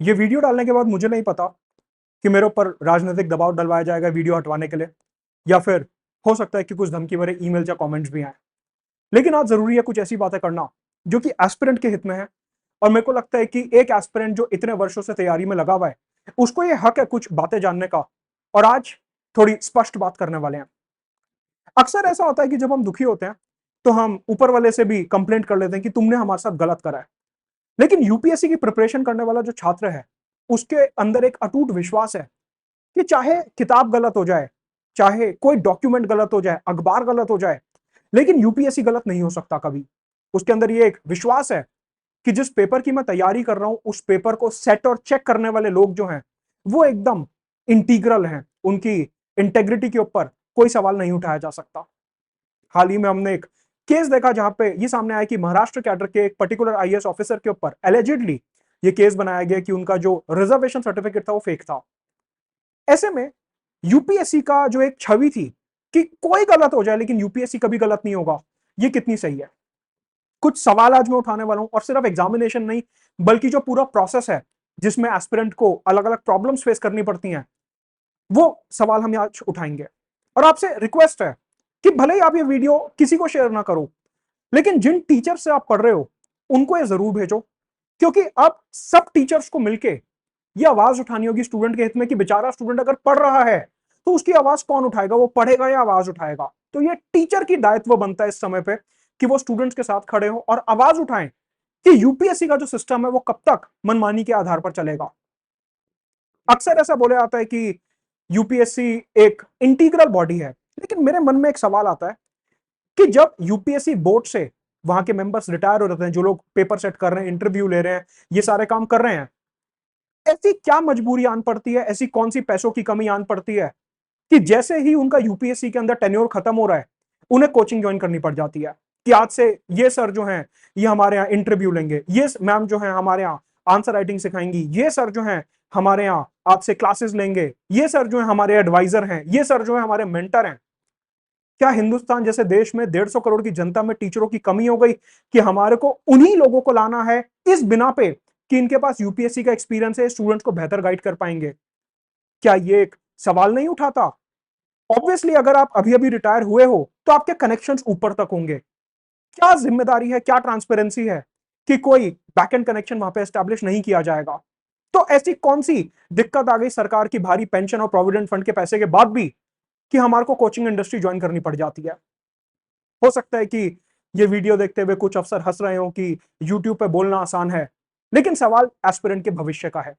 ये वीडियो डालने के बाद मुझे नहीं पता कि मेरे ऊपर राजनीतिक दबाव डलवाया जाएगा वीडियो हटवाने के लिए, या फिर हो सकता है कि कुछ धमकी भरे ईमेल या कमेंट्स भी आए। लेकिन आज जरूरी है कुछ ऐसी बातें करना जो कि एस्पिरेंट के हित में है। और मेरे को लगता है कि एक एस्पिरेंट जो इतने वर्षों से तैयारी में लगा हुआ है, उसको ये हक है कुछ बातें जानने का। और आज थोड़ी स्पष्ट बात करने वाले हैं। अक्सर ऐसा होता है कि जब हम दुखी होते हैं तो हम ऊपर वाले से भी कंप्लेंट कर लेते हैं कि तुमने हमारे साथ गलत करा है। लेकिन यूपीएससी की प्रिपरेशन करने वाला जो छात्र है, उसके अंदर एक अटूट विश्वास है कि चाहे किताब गलत हो जाए, चाहे कोई डॉक्यूमेंट गलत हो जाए, अखबार गलत हो जाए, लेकिन यूपीएससी गलत नहीं हो सकता कभी। उसके अंदर ये एक विश्वास है कि जिस पेपर की मैं तैयारी कर रहा हूं, उस पेपर को सेट और चेक करने वाले लोग जो हैं, वो एकदम इंटीग्रल हैं। उनकी इंटेग्रिटी के ऊपर कोई सवाल नहीं उठाया जा सकता। हाल ही में हमने एक केस देखा जहां पे ये सामने आया कि महाराष्ट्र कैडर के एक पर्टिकुलर आईएएस ऑफिसर के ऊपर एलिजिडली ये केस बनाया गया कि उनका जो रिजर्वेशन सर्टिफिकेट था वो फेक था। ऐसे में यूपीएससी का जो एक छवि थी कि कोई गलत हो जाए लेकिन यूपीएससी कभी गलत नहीं होगा, ये कितनी सही है। कुछ सवाल आज मैं उठाने वाला हूं, और सिर्फ एग्जामिनेशन नहीं, बल्कि जो पूरा प्रोसेस है जिसमें एस्पिरेंट को अलग अलग प्रॉब्लम्स फेस करनी पड़ती हैं, वो सवाल हम आज उठाएंगे। और आपसे रिक्वेस्ट है कि भले ही आप ये वीडियो किसी को शेयर ना करो, लेकिन जिन टीचर से आप पढ़ रहे हो उनको ये जरूर भेजो। क्योंकि अब सब टीचर्स को मिलके ये आवाज उठानी होगी स्टूडेंट के हित में कि बेचारा स्टूडेंट अगर पढ़ रहा है तो उसकी आवाज कौन उठाएगा, वो पढ़ेगा या आवाज उठाएगा। तो ये टीचर की दायित्व बनता है इस समय पे कि वो स्टूडेंट्स के साथ खड़े हो और आवाज उठाएं कि यूपीएससी का जो सिस्टम है वो कब तक मनमानी के आधार पर चलेगा। अक्सर ऐसा बोला जाता है कि यूपीएससी एक इंटीग्रल बॉडी है, लेकिन मेरे मन में एक सवाल आता है कि जब यूपीएससी बोर्ड से वहां के मेंबर्स रिटायर हो जाते हैं, जो लोग पेपर सेट कर रहे हैं, इंटरव्यू ले रहे हैं, ये सारे काम कर रहे हैं, ऐसी क्या मजबूरी आन पड़ती है, ऐसी कौन सी पैसों की कमी आन पड़ती है कि जैसे ही उनका यूपीएससी के अंदर टेन्योर खत्म हो रहा है, उन्हें कोचिंग ज्वाइन करनी पड़ जाती है कि आज से ये सर जो हैं ये हमारे यहाँ इंटरव्यू लेंगे, ये मैम जो है हमारे यहाँ आंसर राइटिंग सिखाएंगी, ये सर जो हैं हमारे यहाँ आज से क्लासेस लेंगे, ये सर जो है हमारे एडवाइजर हैं, ये सर जो है हमारे मेंटर हैं। क्या हिंदुस्तान जैसे देश में 150 करोड़ की जनता में टीचरों की कमी हो गई कि हमारे को उन्हीं लोगों को लाना है इस बिना पे कि इनके पास यूपीएससी का एक्सपीरियंस है, स्टूडेंट्स को बेहतर गाइड कर पाएंगे? क्या ये एक सवाल नहीं उठाता? ऑब्वियसली अगर आप अभी अभी रिटायर हुए हो तो आपके कनेक्शंस ऊपर तक होंगे। क्या जिम्मेदारी है, क्या ट्रांसपेरेंसी है कि कोई बैकएंड कनेक्शन वहां पे एस्टेब्लिश नहीं किया जाएगा? तो ऐसी कौन सी दिक्कत आ गई सरकार की भारी पेंशन और प्रोविडेंट फंड के पैसे के बाद भी कि हमारे को कोचिंग इंडस्ट्री ज्वाइन करनी पड़ जाती है? हो सकता है कि ये वीडियो देखते हुए कुछ अफसर हंस रहे हो कि यूट्यूब पे बोलना आसान है, लेकिन सवाल एस्पिरेंट के भविष्य का है।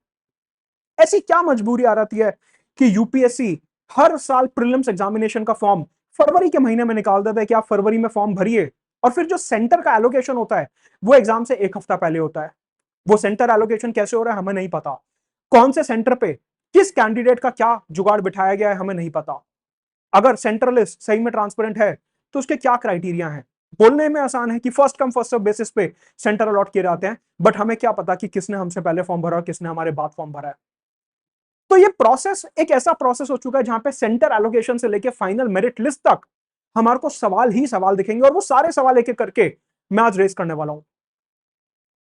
ऐसी क्या मजबूरी आ जाती है कि यूपीएससी हर साल प्रीलिम्स एग्जामिनेशन का फॉर्म फरवरी के महीने में निकाल देता है कि आप फरवरी में फॉर्म भरिए, और फिर जो सेंटर का एलोकेशन होता है वो एग्जाम से एक हफ्ता पहले होता है। वो सेंटर एलोकेशन कैसे हो रहा है हमें नहीं पता, कौन से सेंटर पे किस कैंडिडेट का क्या जुगाड़ बिठाया गया है हमें नहीं पता। अगर सेंट्रल लिस्ट सही में ट्रांसपेरेंट है तो उसके क्या क्राइटेरिया हैं? बोलने में आसान है कि first come first serve basis पे सेंटर अलॉट किए जाते हैं, बट हमें क्या पता कि किसने हमसे पहले फॉर्म भरा और किसने हमारे बाद फॉर्म भरा है। तो ये प्रोसेस एक ऐसा प्रोसेस हो चुका है जहां पे सेंटर एलोकेशन से लेके फाइनल मेरिट लिस्ट तक हमारे को सवाल ही सवाल दिखेंगे, और वो सारे सवाल एक एक करके मैं आज रेस करने वाला हूं।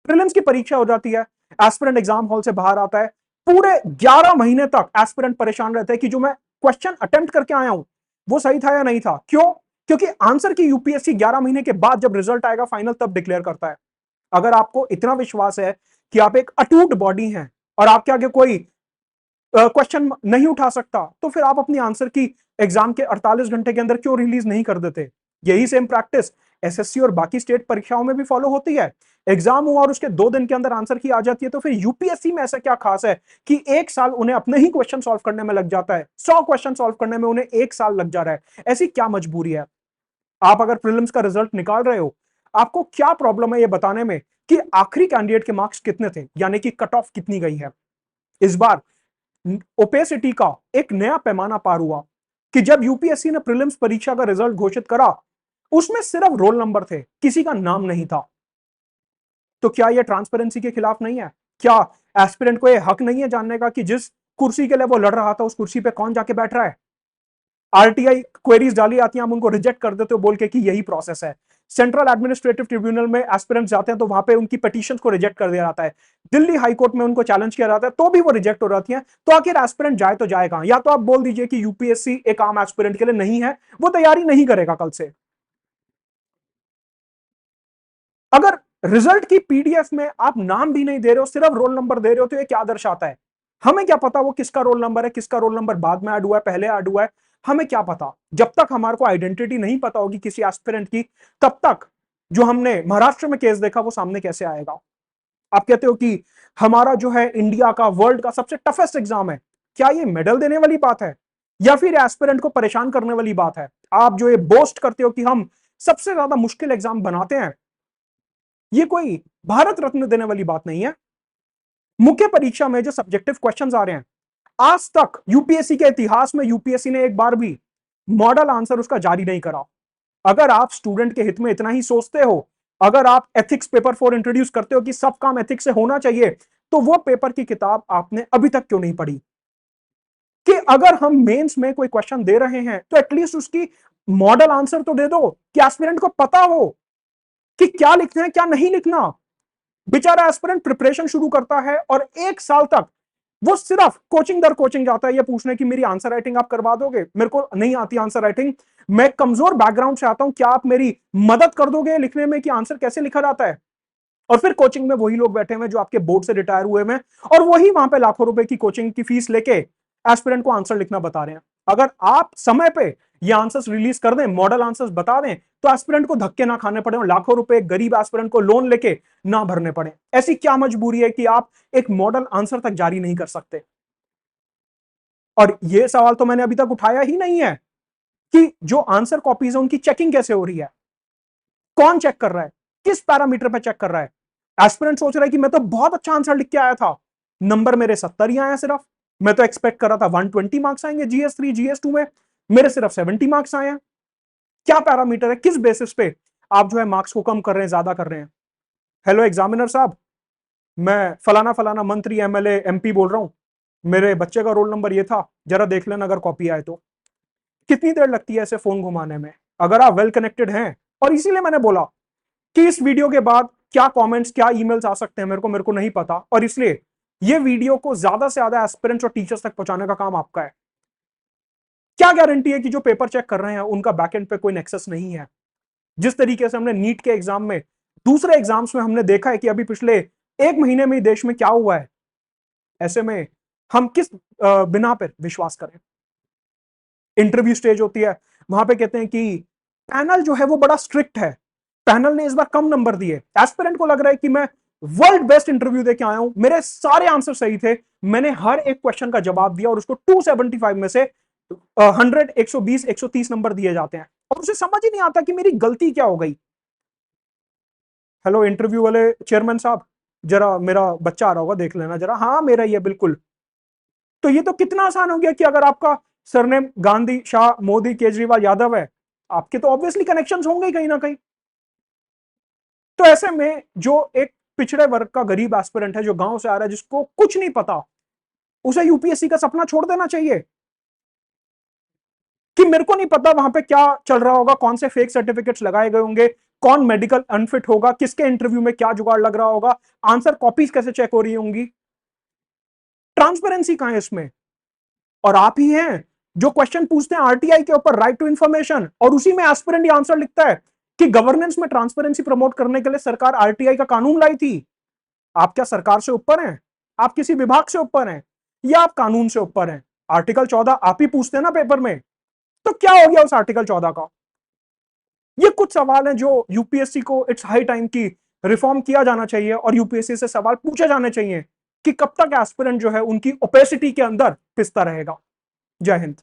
प्रीलिम्स की परीक्षा हो जाती है, एस्पिरेंट एग्जाम हॉल से बाहर आता है, पूरे 11 महीने तक एस्पिरेंट परेशान रहता है कि जो मैं क्वेश्चन अटेम्प्ट करके आया हूं वो सही था या नहीं था। क्यों? क्योंकि आंसर की यूपीएससी 11 महीने के बाद जब रिजल्ट आएगा फाइनल तब डिक्लेयर करता है। अगर आपको इतना विश्वास है कि आप एक अटूट बॉडी हैं और आपके आगे कोई क्वेश्चन नहीं उठा सकता, तो फिर आप अपनी आंसर की एग्जाम के 48 घंटे के अंदर क्यों रिलीज नहीं कर देते? यही सेम प्रैक्टिस एसएससी और बाकी स्टेट परीक्षाओं में भी फॉलो होती है। एग्जाम हुआ और उसके 2 दिन के अंदर आंसर की आ जाती है, तो फिर यूपीएससी में ऐसा क्या खास है कि 1 साल उन्हें अपने ही क्वेश्चन सॉल्व करने में लग जाता है, 100 क्वेश्चन सॉल्व करने में उन्हें 1 साल लग जा रहा है? ऐसी क्या मजबूरी है? आप अगर प्रीलिम्स का रिजल्ट निकाल रहे हो, आपको क्या प्रॉब्लम है ये बताने में कि आखिरी कैंडिडेट के मार्क्स कितने थे, यानी कि कट ऑफ कितनी गई है? इस बार ओपेसिटी का एक नया पैमाना पार हुआ कि जब यूपीएससी ने प्रीलिम्स परीक्षा का रिजल्ट घोषित करा, उसमें सिर्फ रोल नंबर थे, किसी का नाम नहीं था। तो क्या यह ट्रांसपेरेंसी के खिलाफ नहीं है? क्या एस्पिरेंट को यह हक नहीं है जानने का कि जिस कुर्सी के लिए वो लड़ रहा था उस कुर्सी पे कौन जाके बैठ रहा है? आरटीआई क्वेरीज डाली आती हैं, हम उनको रिजेक्ट कर देते हो बोल के कि यही प्रोसेस है। सेंट्रल एडमिनिस्ट्रेटिव ट्रिब्यूनल में एस्पिरेंट्स जाते हैं तो वहां पे उनकी पिटीशन को रिजेक्ट कर दिया जाता है। दिल्ली हाई कोर्ट में उनको चैलेंज किया जाता है तो भी वो रिजेक्ट हो जाती हैं। तो आखिर एस्पिरेंट जाए तो जाए कहां? या तो आप बोल दीजिए कि यूपीएससी एक आम एस्पिरेंट के लिए नहीं है, वो तैयारी नहीं करेगा कल से। अगर रिजल्ट की पीडीएफ में आप नाम भी नहीं दे रहे हो, सिर्फ रोल नंबर दे रहे हो, तो ये क्या दर्शाता है? हमें क्या पता वो किसका रोल नंबर है, किसका रोल नंबर बाद में ऐड हुआ है, पहले ऐड हुआ है? हमें क्या पता? जब तक हमारे को आइडेंटिटी नहीं पता होगी किसी एस्पिरेंट की, तब तक जो हमने महाराष्ट्र में केस देखा वो सामने कैसे आएगा? आप कहते हो कि हमारा जो है इंडिया का वर्ल्ड का सबसे टफेस्ट एग्जाम है, क्या ये मेडल देने वाली बात है या फिर एस्पिरेंट को परेशान करने वाली बात है? आप जो ये बोस्ट करते हो कि हम सबसे ज्यादा मुश्किल एग्जाम बनाते हैं, ये कोई भारत रत्न देने वाली बात नहीं है। मुख्य परीक्षा में जो सब्जेक्टिव क्वेश्चंस आ रहे हैं, आज तक यूपीएससी के इतिहास में यूपीएससी ने एक बार भी मॉडल आंसर उसका जारी नहीं करा। अगर आप स्टूडेंट के हित में इतना ही सोचते हो, अगर आप एथिक्स पेपर 4 इंट्रोड्यूस करते हो कि सब काम एथिक्स से होना चाहिए, तो वो पेपर की किताब आपने अभी तक क्यों नहीं पढ़ी? कि अगर हम मेंस में कोई क्वेश्चन दे रहे हैं तो एटलीस्ट उसकी मॉडल आंसर तो दे दो कि एस्पिरेंट को पता हो कि क्या लिखना है क्या नहीं लिखना। बेचारा एस्पिरेंट प्रिपरेशन शुरू करता है और एक साल तक वो सिर्फ कोचिंग दर कोचिंग जाता है ये पूछने की मेरी आंसर राइटिंग आप करवा दोगे, मेरे को नहीं आती आंसर राइटिंग, मैं कमजोर बैकग्राउंड से आता हूं, क्या आप मेरी मदद कर दोगे लिखने में कि आंसर कैसे लिखा जाता है? और फिर कोचिंग में वही लोग बैठे हुए जो आपके बोर्ड से रिटायर हुए हैं और वही वहां पे लाखों रुपए की कोचिंग की फीस लेके एस्पिरेंट को आंसर लिखना बता रहे हैं। अगर आप समय पे ये आंसर्स रिलीज कर दें, मॉडल आंसर्स बता दें, तो एस्पिरेंट को धक्के ना खाने पड़े और लाखों रुपए गरीब एस्पिरेंट को लोन लेके ना भरने पड़े। ऐसी क्या मजबूरी है कि आप एक मॉडल आंसर तक जारी नहीं कर सकते? और ये सवाल तो मैंने अभी तक उठाया ही नहीं है कि जो आंसर कॉपीज है उनकी चेकिंग कैसे हो रही है, कौन चेक कर रहा है, किस पैरामीटर पे चेक कर रहा है? एस्पिरेंट सोच रहा है कि मैं तो बहुत अच्छा आंसर लिख के आया था, नंबर मेरे 70 ही आया सिर्फ, मैं तो एक्सपेक्ट कर रहा था 120 मार्क्स आएंगे जीएस 3 जीएस 2 में, मेरे सिर्फ 70 मार्क्स आए हैं। क्या पैरामीटर है, किस बेसिस पे आप जो है मार्क्स को कम कर रहे हैं, ज्यादा कर रहे हैं? हेलो एग्जामिनर साहब, मैं फलाना फलाना मंत्री एमएलए एमपी बोल रहा हूं, मेरे बच्चे का रोल नंबर ये था, जरा देख लेना अगर कॉपी आए तो। कितनी देर लगती है ऐसे फोन घुमाने में? अगर आप वेल कनेक्टेड हैं, और इसीलिए मैंने बोला कि इस वीडियो के बाद क्या कमेंट्स क्या ईमेल्स आ सकते हैं मेरे को नहीं पता, और इसलिए ये वीडियो को ज्यादा से ज्यादा एस्पिरेंट्स और टीचर्स तक पहुंचाने का काम आपका है। क्या गारंटी है कि जो पेपर चेक कर रहे हैं उनका बैकएंड पे कोई नेक्सस नहीं है? जिस तरीके से हमने नीट के एग्जाम में, दूसरे एग्जाम्स में हमने देखा है कि अभी पिछले एक महीने में देश में क्या हुआ है, ऐसे में हम किस बिना पर विश्वास करें? इंटरव्यू स्टेज होती है, वहां पे कहते हैं कि पैनल जो है वो बड़ा स्ट्रिक्ट है, पैनल ने इस बार कम नंबर दिए, एस्पिरेंट को लग रहा है कि मैं वर्ल्ड बेस्ट इंटरव्यू देके आया हूं, मेरे सारे आंसर सही थे, मैंने हर एक क्वेश्चन का जवाब दिया, और उसको 275 में से 100 120 130 नंबर दिए जाते हैं, और उसे समझ ही नहीं आता कि मेरी गलती क्या हो गई। हेलो इंटरव्यू वाले चेयरमैन साहब, जरा मेरा बच्चा आ रहा होगा, देख लेना जरा, हाँ मेरा ही है बिल्कुल। तो ये तो कितना आसान हो गया कि अगर आपका सरनेम गांधी शाह मोदी केजरीवाल यादव है, आपके तो ऑब्वियसली कनेक्शंस होंगे ही कहीं ना कहीं। तो ऐसे में जो एक पिछड़े वर्ग का गरीब एस्पिरेंट है जो गांव से आ रहा है, जिसको कुछ नहीं पता, उसे यूपीएससी का सपना छोड़ देना चाहिए कि मेरे को नहीं पता वहां पे क्या चल रहा होगा, कौन से फेक सर्टिफिकेट्स लगाए गए होंगे, कौन मेडिकल अनफिट होगा, किसके इंटरव्यू में क्या जुगाड़ लग रहा होगा, आंसर कॉपीज कैसे चेक हो रही होंगी, ट्रांसपेरेंसी कहां है इसमें? और आप ही हैं जो क्वेश्चन पूछते हैं आरटीआई के ऊपर, राइट टू इंफॉर्मेशन, और उसी में एस्पिरेंट ये आंसर लिखता है कि गवर्नेंस में ट्रांसपेरेंसी प्रमोट करने के लिए सरकार आरटीआई का कानून लाई थी। आप क्या सरकार से ऊपर हैं? आप किसी विभाग से ऊपर हैं या आप कानून से ऊपर हैं? आर्टिकल 14 आप ही पूछते हैं ना पेपर में, तो क्या हो गया उस आर्टिकल 14 का? ये कुछ सवाल हैं जो यूपीएससी को इट्स हाई टाइम की रिफॉर्म किया जाना चाहिए, और यूपीएससी से सवाल पूछे जाने चाहिए कि कब तक एस्पिरेंट जो है उनकी ओपेसिटी के अंदर पिसता रहेगा। जय हिंद।